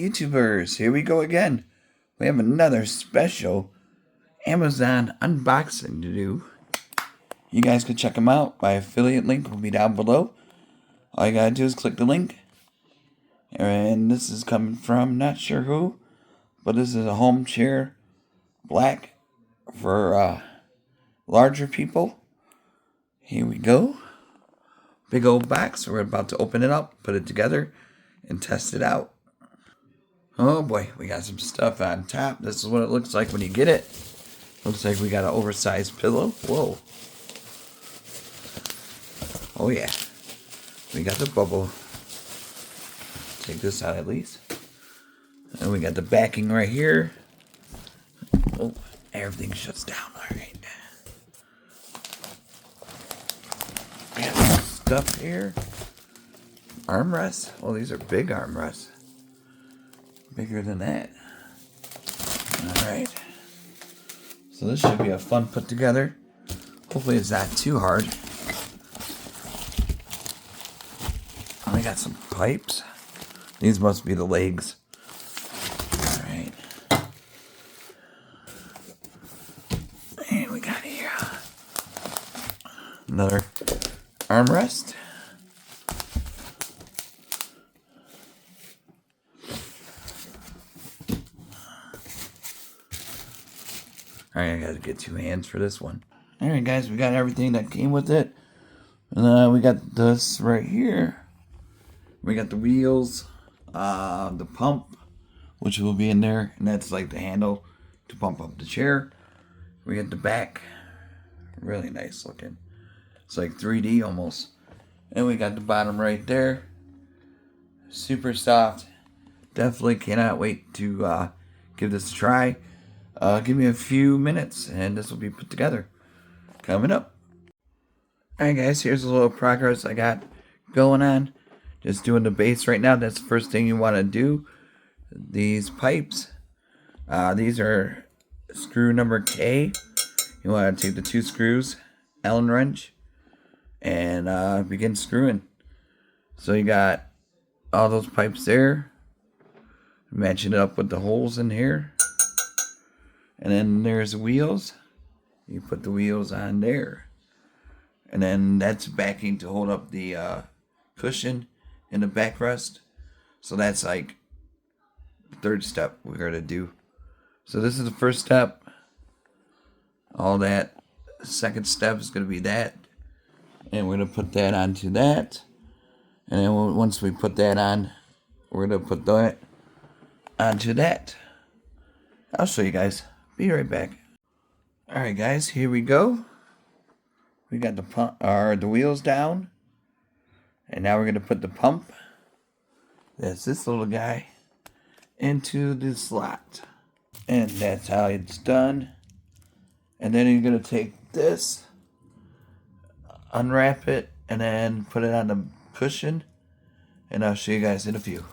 YouTubers, here we go again. We have another special Amazon unboxing to do. You guys can check them out. My affiliate link will be down below. All you gotta do is click the link. And this is coming from not sure who, but this is a home chair, black, for larger people. Here we go. Big old box. We're about to open it up, put it together, and test it out. Oh boy, we got some stuff on top. This is what it looks like when you get it. Looks like we got an oversized pillow. Whoa. Oh yeah. We got the bubble. Take this out at least. And we got the backing right here. Oh, everything shuts down. Alright. We got some stuff here. Armrests. Oh, these are big armrests. Bigger than that. Alright. So this should be a fun put together. Hopefully it's not too hard. And we got some pipes. These must be the legs. Alright. And we got here another armrest. Alright, I gotta get 2 hands for this one. Alright guys, we got everything that came with it. And we got this right here. We got the wheels, the pump, which will be in there. And that's like the handle to pump up the chair. We got the back. Really nice looking. It's like 3D almost. And we got the bottom right there. Super soft. Definitely cannot wait to give this a try. Give me a few minutes and this will be put together. Coming up. Alright guys, here's a little progress I got going on. Just doing the base right now. That's the first thing you want to do. These pipes. These are screw number K. You want to take the 2 screws, Allen wrench, and begin screwing. So you got all those pipes there. Matching it up with the holes in here. And then there's the wheels. You put the wheels on there. And then that's backing to hold up the cushion in the backrest. So that's like the 3rd step we're going to do. So this is the 1st step. All that. 2nd step is going to be that. And we're going to put that onto that. And then once we put that on, we're going to put that onto that. I'll show you guys. Be right back. Alright guys, here we go. We got the pump, the wheels down. And now we're going to put the pump, that's this little guy, into the slot. And that's how it's done. And then you're going to take this, unwrap it, and then put it on the cushion. And I'll show you guys in a few.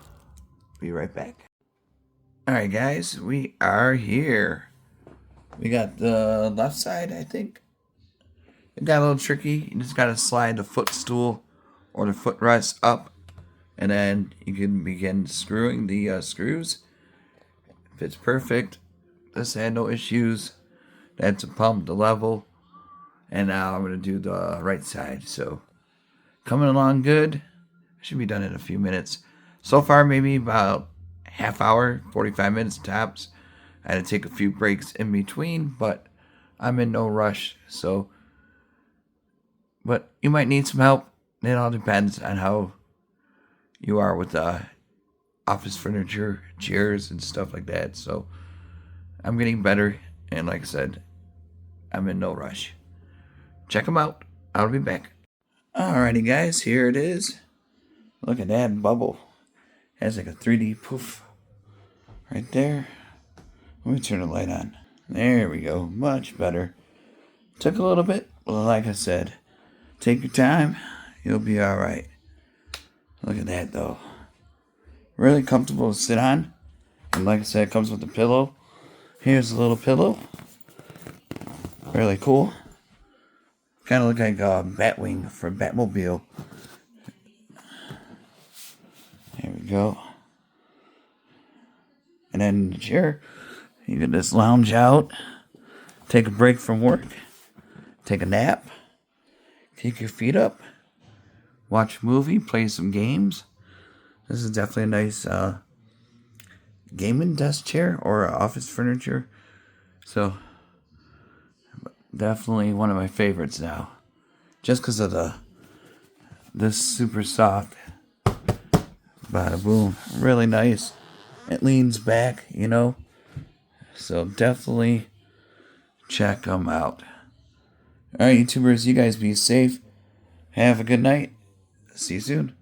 Be right back. Alright guys, we are here. We got the left side, I think. It got a little tricky. You just got to slide the footstool or the footrest up. And then you can begin screwing the screws. Fits perfect. This had no issues. That's a pump, the level. And now I'm going to do the right side. So, coming along good. Should be done in a few minutes. So far, maybe about half hour, 45 minutes tops. I had to take a few breaks in between, but I'm in no rush. So, but you might need some help. It all depends on how you are with office furniture, chairs, and stuff like that. So, I'm getting better. And like I said, I'm in no rush. Check them out. I'll be back. Alrighty, guys. Here it is. Look at that bubble. It has like a 3D poof right there. Let me turn the light on. There we go. Much better. Took a little bit. Well, like I said, take your time. You'll be alright. Look at that, though. Really comfortable to sit on. And like I said, it comes with a pillow. Here's a little pillow. Really cool. Kind of look like a Batwing for Batmobile. There we go. And then the chair, you can just lounge out, take a break from work, take a nap, kick your feet up, watch a movie, play some games. This is definitely a nice gaming desk chair or office furniture. So, definitely one of my favorites now. Just because of this super soft. Bada boom. Really nice. It leans back, So, definitely check them out. Alright, YouTubers, you guys be safe. Have a good night. See you soon.